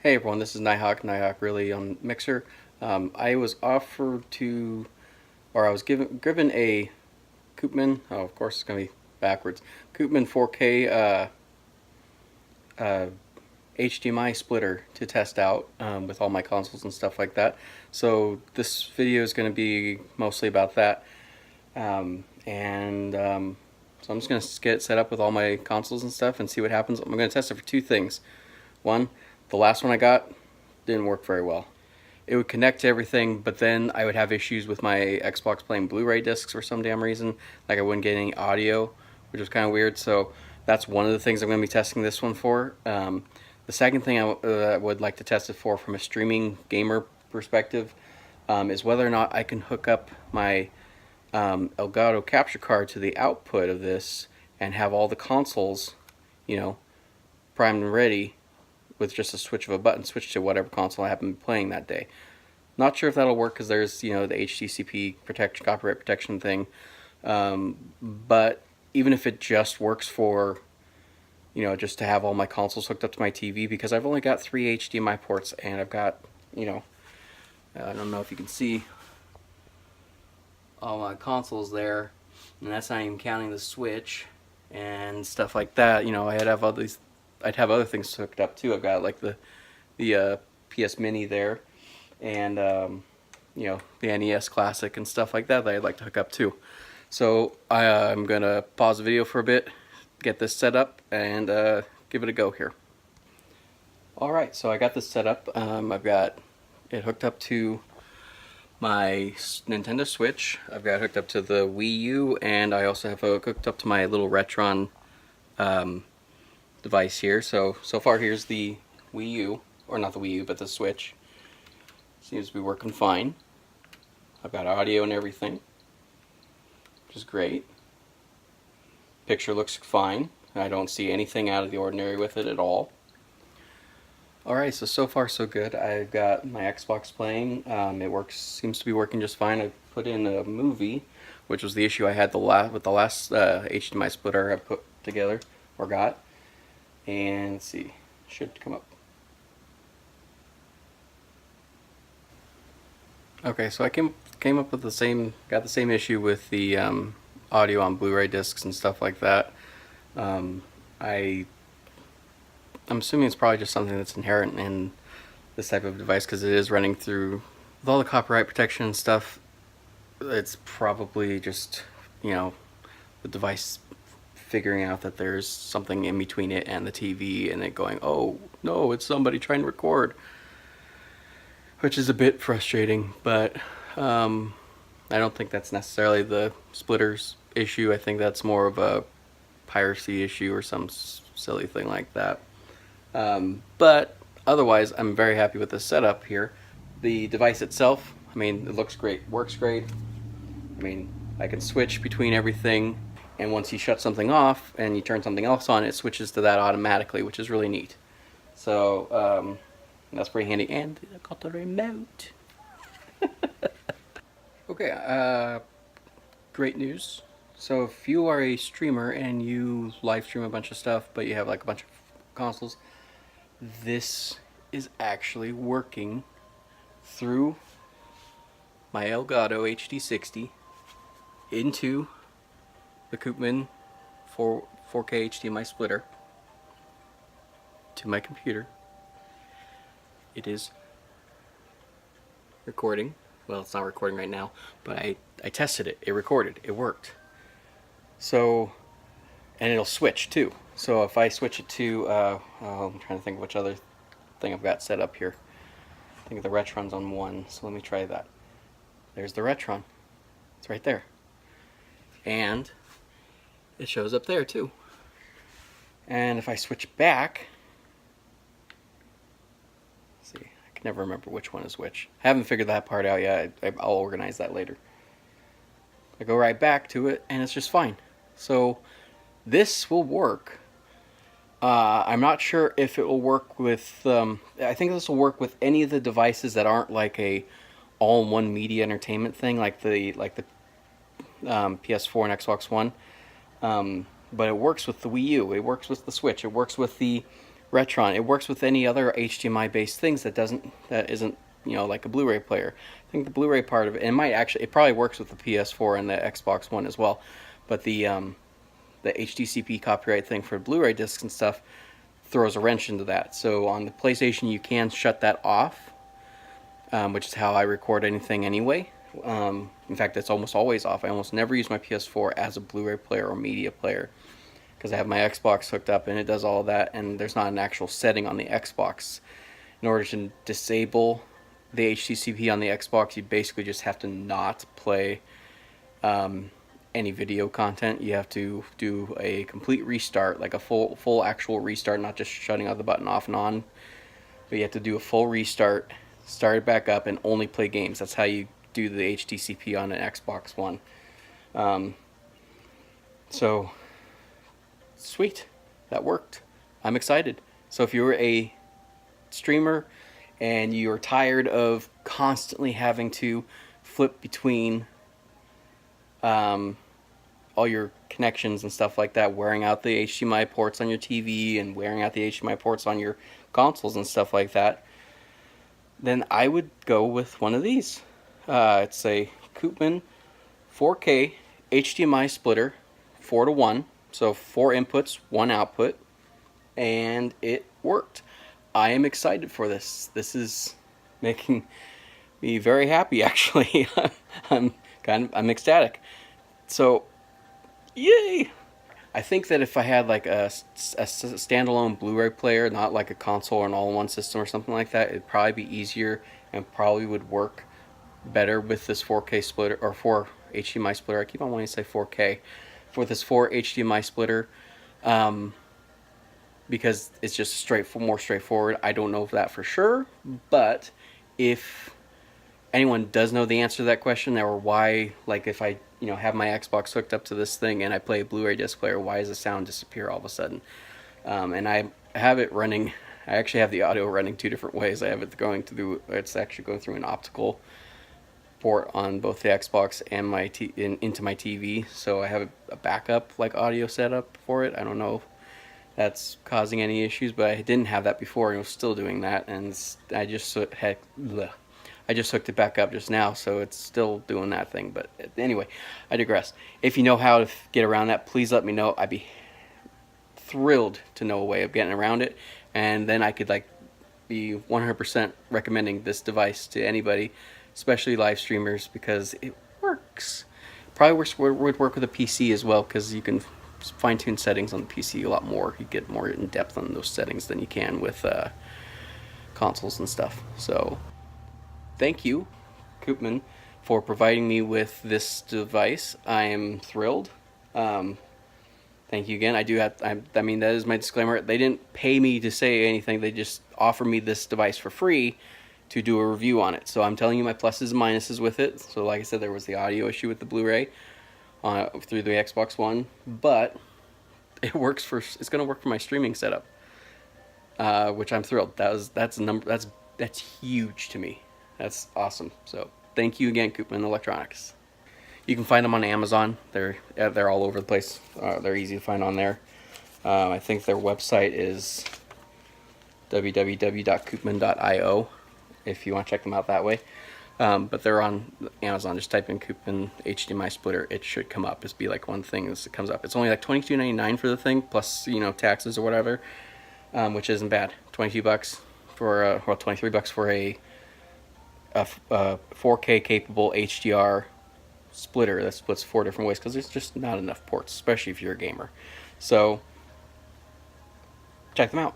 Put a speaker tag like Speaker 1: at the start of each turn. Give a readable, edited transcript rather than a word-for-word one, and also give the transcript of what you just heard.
Speaker 1: Hey everyone, this is Nighthawk really on Mixer. I was offered to, or I was given a Koopman. Oh, of course it's gonna be backwards. Koopman 4K uh, HDMI splitter to test out with all my consoles and stuff like that. So this video is going to be mostly about that, so I'm just going to get it set up with all my consoles and stuff and see what happens. I'm going to test it for two things. One, the last one I got didn't work very well. It would connect to everything, but then I would have issues with my Xbox playing Blu-ray discs for some damn reason. Like I wouldn't get any audio, which was kind of weird. So that's one of the things I'm going to be testing this one for. The second thing I would like to test it for from a streaming gamer perspective is whether or not I can hook up my Elgato capture card to the output of this and have all the consoles, primed and ready with just a switch of a button, switch to whatever console I happen to be playing that day. Not sure if that'll work because there's, the HTCP protection, copyright protection thing. But even if it just works for, just to have all my consoles hooked up to my TV, because I've only got 3 HDMI ports and I've got, I don't know if you can see all my consoles there, and that's not even counting the Switch and stuff like that. I'd have other things hooked up too. I've got like the PS Mini there, and the NES Classic and stuff like that I'd like to hook up too. So I'm gonna pause the video for a bit, get this set up, and give it a go here. Alright, so I got this set up. I've got it hooked up to my Nintendo Switch. I've got it hooked up to the Wii U, and I also have it hooked up to my little Retron device here. So far here's the Wii U, or not the Wii U, but the Switch. Seems to be working fine. I've got audio and everything, which is great. Picture looks fine. I don't see anything out of the ordinary with it at all. Alright, so far so good. I've got my Xbox playing. It seems to be working just fine. I put in a movie, which was the issue I had with the last HDMI splitter I put together, or got. And let's see, should come up. Okay, so I came up with got the same issue with the audio on Blu-ray discs and stuff like that. I'm assuming it's probably just something that's inherent in this type of device because it is running through with all the copyright protection and stuff. It's probably just the device figuring out that there's something in between it and the TV, and it going, oh no, it's somebody trying to record, which is a bit frustrating. But I don't think that's necessarily the splitter's issue. I think that's more of a piracy issue or some silly thing like that. But otherwise, I'm very happy with the setup here. The device itself, it looks great, works great. I can switch between everything, and once you shut something off and you turn something else on, it switches to that automatically, which is really neat. So that's pretty handy. And I got the remote. Okay, great news. So if you are a streamer and you live stream a bunch of stuff, but you have like a bunch of consoles, this is actually working through my Elgato HD60 into the Koopman 4K HDMI splitter to my computer. It is recording. Well, it's not recording right now, but I tested it. It recorded. It worked. So, and it'll switch too. So if I switch it to, I'm trying to think of which other thing I've got set up here. I think the Retron's on one, so let me try that. There's the Retron. It's right there. And it shows up there too. And if I switch back, let's see, I can never remember which one is which. I haven't figured that part out yet. I'll organize that later. I go right back to it, and it's just fine. So this will work. I'm not sure if it will work with. I think this will work with any of the devices that aren't like a all-in-one media entertainment thing, like the PS4 and Xbox One. But it works with the Wii U. It works with the Switch. It works with the Retron. It works with any other HDMI based things that isn't like a Blu-ray player. I think the Blu-ray part of it, it probably works with the PS4 and the Xbox One as well, but the HDCP copyright thing for Blu-ray discs and stuff throws a wrench into that. So on the PlayStation you can shut that off, which is how I record anything anyway. In fact, it's almost always off. I almost never use my PS4 as a Blu-ray player or media player because I have my Xbox hooked up and it does all of that, and there's not an actual setting on the Xbox. In order to disable the HDCP on the Xbox, you basically just have to not play any video content. You have to do a complete restart, like a full actual restart, not just shutting out the button off and on, but you have to do a full restart, start it back up, and only play games. That's how you do the HDCP on an Xbox One. So sweet, that worked. I'm excited. So if you're a streamer and you're tired of constantly having to flip between all your connections and stuff like that, wearing out the HDMI ports on your TV and wearing out the HDMI ports on your consoles and stuff like that, then I would go with one of these. It's a Koopman 4K HDMI splitter, 4:1, so 4 inputs, 1 output, and it worked. I am excited for this. This is making me very happy, actually. I'm ecstatic. So, yay! I think that if I had like a standalone Blu-ray player, not like a console or an all-in-one system or something like that, it'd probably be easier and probably would work better with this 4K splitter, or 4 HDMI splitter. I keep on wanting to say 4K. For this 4 HDMI splitter, because it's just more straightforward. I don't know that for sure, but if anyone does know the answer to that question, or why, like if I have my Xbox hooked up to this thing and I play a Blu-ray disc player, why does the sound disappear all of a sudden? And I have it running. I actually have the audio running 2 different ways. I have it going through. It's actually going through an optical port on both the Xbox and into my TV. So I have a backup like audio setup for it. I don't know if that's causing any issues, but I didn't have that before and I was still doing that, and I just hooked it back up just now, so it's still doing that thing. But anyway, I digress. If you know how to get around that, please let me know. I'd be thrilled to know a way of getting around it, and then I could be 100% recommending this device to anybody, especially live streamers, because it works. Probably would work with a PC as well, because you can fine-tune settings on the PC a lot more. You get more in depth on those settings than you can with consoles and stuff. So thank you, Koopman, for providing me with this device. I am thrilled. Thank you again. I mean, that is my disclaimer. They didn't pay me to say anything. They just offered me this device for free to do a review on it. So I'm telling you my pluses and minuses with it. So like I said, there was the audio issue with the Blu-ray through the Xbox One, but it's going to work for my streaming setup, which I'm thrilled. That's huge to me. That's awesome. So thank you again, Koopman Electronics. You can find them on Amazon. They're all over the place. They're easy to find on there. I think their website is www.koopman.io if you want to check them out that way. But they're on Amazon. Just type in Koopman HDMI splitter. It should come up. Just be like one thing that comes up. It's only like $22.99 for the thing, plus taxes or whatever, which isn't bad. $22 for $23 for a 4K capable HDR splitter that splits 4 different ways, because there's just not enough ports, especially if you're a gamer. So check them out.